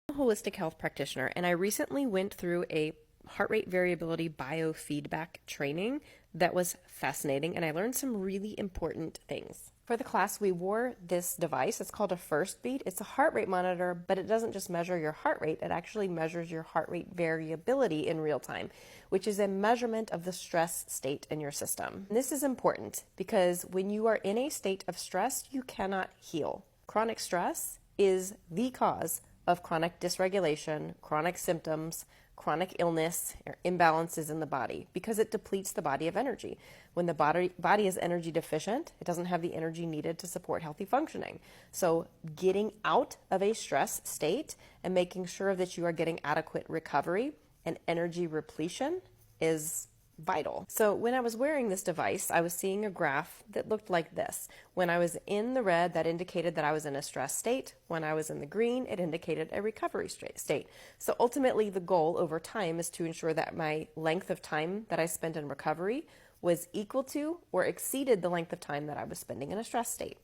I'm a holistic health practitioner, and I recently went through a heart rate variability biofeedback training that was fascinating, and I learned some really important things. For the class, we wore this device. It's called a First Beat. It's a heart rate monitor, but it doesn't just measure your heart rate. It actually measures your heart rate variability in real time, which is a measurement of the stress state in your system. And this is important because when you are in a state of stress, you cannot heal. Chronic stress is the cause of chronic dysregulation, chronic symptoms, chronic illness, or imbalances in the body because it depletes the body of energy. When the body is energy deficient, it doesn't have the energy needed to support healthy functioning. So getting out of a stress state and making sure that you are getting adequate recovery and energy repletion is vital. So when I was wearing this device, I was seeing a graph that looked like this. When I was in the red, that indicated that I was in a stress state. When I was in the green, it indicated a recovery state. So ultimately, the goal over time is to ensure that my length of time that I spent in recovery was equal to or exceeded the length of time that I was spending in a stress state.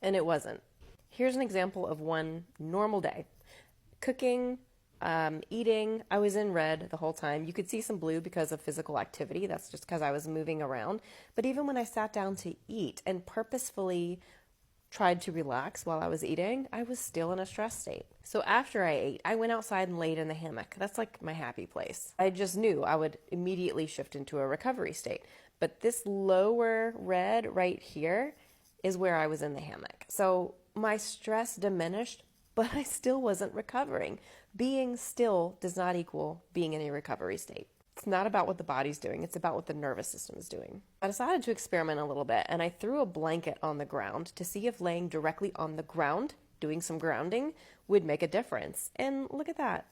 And it wasn't. Here's an example of one normal day. Cooking, eating, I was in red the whole time. You could see some blue because of physical activity. That's just because I was moving around. But even when I sat down to eat and purposefully tried to relax while I was eating, I was still in a stress state. So after I ate, I went outside and laid in the hammock. That's like my happy place. I just knew I would immediately shift into a recovery state. But this lower red right here is where I was in the hammock. So my stress diminished, but I still wasn't recovering. Being still does not equal being in a recovery state. It's not about what the body's doing, it's about what the nervous system is doing. I decided to experiment a little bit, and I threw a blanket on the ground to see if laying directly on the ground, doing some grounding, would make a difference. And look at that.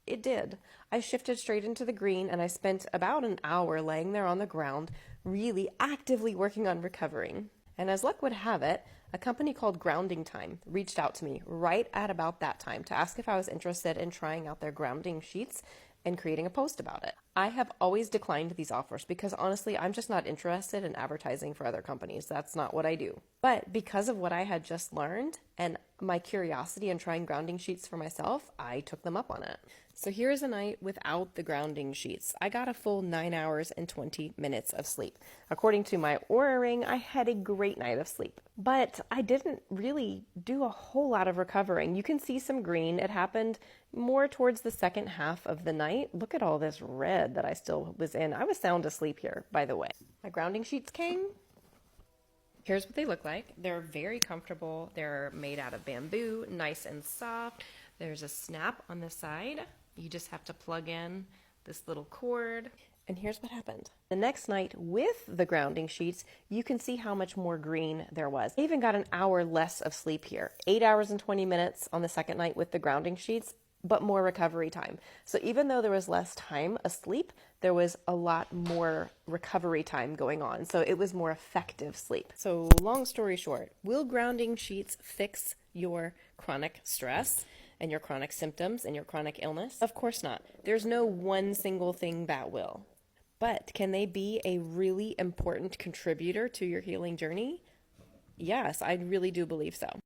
It did. I shifted straight into the green, and I spent about an hour laying there on the ground, really actively working on recovering. And as luck would have it, a company called GroundingTime reached out to me right at about that time to ask if I was interested in trying out their grounding sheets and creating a post about it. I have always declined these offers because honestly, I'm just not interested in advertising for other companies. That's not what I do. But because of what I had just learned and my curiosity in trying grounding sheets for myself, I took them up on it. So here is a night without the grounding sheets. I got a full 9 hours and 20 minutes of sleep. According to my Oura Ring, I had a great night of sleep. But I didn't really do a whole lot of recovering. You can see some green. It happened more towards the second half of the night. Look at all this red that I still was in. I was sound asleep here, by the way. My grounding sheets came. Here's what they look like. They're very comfortable. They're made out of bamboo, nice and soft. There's a snap on the side. You just have to plug in this little cord. And here's what happened. The next night with the grounding sheets, you can see how much more green there was. I even got an hour less of sleep here. 8 hours and 20 minutes on the second night with the grounding sheets, but more recovery time. So even though there was less time asleep, there was a lot more recovery time going on. So it was more effective sleep. So long story short, will grounding sheets fix your chronic stress and your chronic symptoms and your chronic illness? Of course not. There's no one single thing that will. But can they be a really important contributor to your healing journey? Yes, I really do believe so.